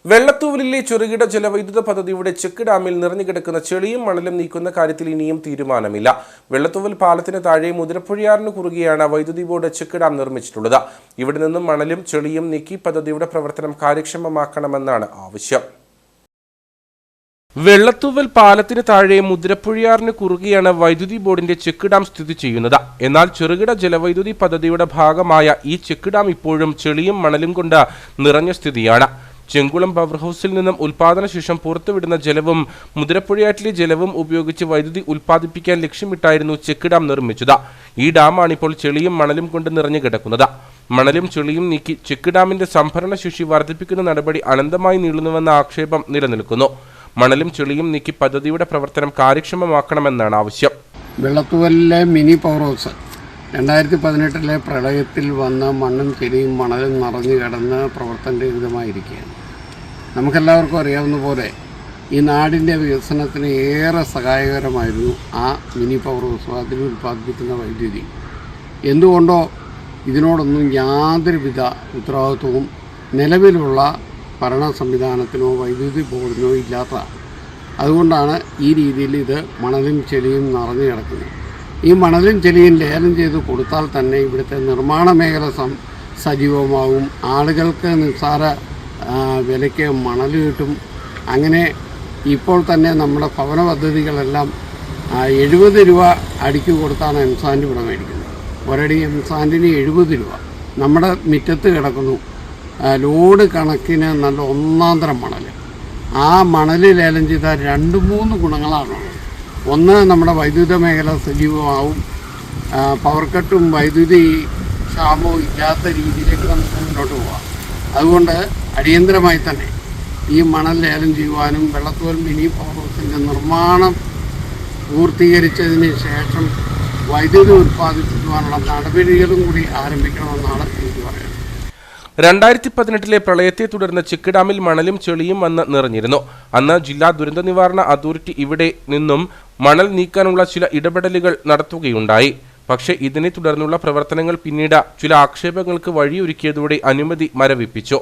വെള്ളത്തൂവലിലെ ചെറുകിട ജലവൈദ്യുത പദ്ധതിയുടെ ചെക്ക് ഡാമിൽ നിറഞ്ഞുകിടക്കുന്ന ചെളിയും മണലും നീക്കുന്ന കാര്യത്തിൽ ഇനിയും തീരുമാനമില്ല. വെള്ളത്തൂവൽ പാലത്തിന് താഴെ മുതിരപ്പുഴയാറിന് കുറുകെയാണ് വൈദ്യുതി ബോർഡ് ചെക്ക് ഡാം നിർമ്മിച്ചിട്ടുള്ളത്. ഇവിടെ നിന്നും മണലും ചെളിയും നീക്കി പദ്ധതിയുടെ പ്രവർത്തനം കാര്യക്ഷമമാക്കണമെന്നാണ് ആവശ്യം. വെള്ളത്തൂവൽ പാലത്തിന് താഴെ മുതിരപ്പുഴയാറിന് കുറുകെയാണ് വൈദ്യുതി ബോർഡിന്റെ ചെക്ക് ഡാം സ്ഥിതി ചെയ്യുന്നത്. എന്നാൽ ചെറുകിട ജലവൈദ്യുതി പദ്ധതിയുടെ ഭാഗമായ ഈ ചെക്ക് ഡാം ഇപ്പോഴും ചെളിയും മണലും കൊണ്ട് നിറഞ്ഞ സ്ഥിതിയാണ്. ചെങ്കുളം പവർ ഹൗസിൽ നിന്നും ഉൽപാദന ശേഷം പുറത്തുവിടുന്ന ജലവും മുതിരപ്പുഴയാറ്റിലെ ജലവും ഉപയോഗിച്ച് വൈദ്യുതി ഉൽപ്പാദിപ്പിക്കാൻ ലക്ഷ്യമിട്ടായിരുന്നു ചെക്ക് ഡാം നിർമ്മിച്ചത്. ഈ ഡാമാണിപ്പോൾ ചെളിയും മണലും കൊണ്ട് നിറഞ്ഞു കിടക്കുന്നത്. മണലും ചെളിയും നീക്കി ചെക്ക് ഡാമിന്റെ സംഭരണ ശേഷി വർദ്ധിപ്പിക്കുന്ന നടപടി അനന്തമായി നീളുന്നുവെന്ന ആക്ഷേപം നിലനിൽക്കുന്നു. മണലും ചെളിയും നീക്കി പദ്ധതിയുടെ പ്രവർത്തനം കാര്യക്ഷമമാക്കണമെന്നാണ് ആവശ്യം. വെള്ളത്തൂവലിലെ മിനി പവർ ഹൗസ് 2018 പ്രളയത്തിൽ വന്ന മണ്ണും ചെളിയും മണലും നിറഞ്ഞു കിടന്ന് പ്രവർത്തനരഹിതമായിരിക്കുകയാണ്. നമുക്കെല്ലാവർക്കും അറിയാവുന്ന പോലെ ഈ നാടിൻ്റെ വികസനത്തിന് ഏറെ സഹായകരമായിരുന്നു ആ മിനി പവർ ഹൗസ്, അതിൽ ഉൽപ്പാദിപ്പിക്കുന്ന വൈദ്യുതി. എന്തുകൊണ്ടോ ഇതിനോടൊന്നും യാതൊരുവിധ ഉത്തരവാദിത്വവും നിലവിലുള്ള ഭരണ സംവിധാനത്തിനോ വൈദ്യുതി ബോർഡിനോ ഇല്ലാത്തതാണ്. അതുകൊണ്ടാണ് ഈ രീതിയിൽ ഇത് മണലും ചെളിയും നിറഞ്ഞു കിടക്കുന്നത്. ഈ മണലും ചെളിയും ലേലം ചെയ്ത് കൊടുത്താൽ തന്നെ ഇവിടുത്തെ നിർമ്മാണ മേഖല സജീവമാകും. ആളുകൾക്ക് നിസ്സാര വിലയ്ക്ക് മണൽ കിട്ടും. അങ്ങനെ ഇപ്പോൾ തന്നെ നമ്മുടെ ഭവന പദ്ധതികളെല്ലാം 70 രൂപ അടിക്ക് കൊടുത്താണ് എംസാൻഡ് ഇവിടെ മേടിക്കുന്നത്. ഒരടി എംസാൻഡിന് 70 രൂപ. നമ്മുടെ മുറ്റത്ത് കിടക്കുന്നു ലോഡ് കണക്കിന് നല്ല ഒന്നാന്തരം മണൽ. ആ മണൽ ലേലം ചെയ്ത 2-3 ഗുണങ്ങളാണുള്ളത്. ഒന്ന്, നമ്മുടെ വൈദ്യുത മേഖല സജീവമാവും. പവർ കട്ടും വൈദ്യുതി ക്ഷാമവും ഇല്ലാത്ത രീതിയിലേക്ക് നമുക്ക് മുന്നോട്ട് പോകാം. അതുകൊണ്ട് അടിയന്തരമായി തന്നെ ഈ മണൽ ലേലം ചെയ്യുവാനും വെള്ളത്തൂവൽ മിനി പവർ ഹൗസിൻ്റെ നിർമ്മാണം പൂർത്തീകരിച്ചതിന് ശേഷം വൈദ്യുതി ഉൽപ്പാദിപ്പിക്കുവാനുള്ള നടപടികളും കൂടി ആരംഭിക്കണമെന്നാണ് എനിക്ക് പറയുന്നത്. 2018 പ്രളയത്തെ തുടർന്ന് ചെക്ക് ഡാമിൽ മണലും ചെളിയും വന്ന് നിറഞ്ഞിരുന്നു. അന്ന് ജില്ലാ ദുരന്ത നിവാരണ അതോറിറ്റി ഇവിടെ നിന്നും മണൽ നീക്കാനുള്ള ചില ഇടപെടലുകൾ നടത്തുകയുണ്ടായി. പക്ഷേ ഇതിനെ തുടർന്നുള്ള പ്രവർത്തനങ്ങൾ പിന്നീട് ചില ആക്ഷേപങ്ങൾക്ക് വഴിയൊരുക്കിയതോടെ അനുമതി മരവിപ്പിച്ചു.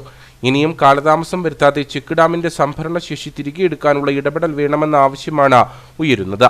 ഇനിയും കാലതാമസം വരുത്താതെ ചെക്ക് ഡാമിന്റെ സംഭരണ ശേഷി തിരികെ എടുക്കാനുള്ള ഇടപെടൽ വേണമെന്ന ആവശ്യമാണ് ഉയരുന്നത്.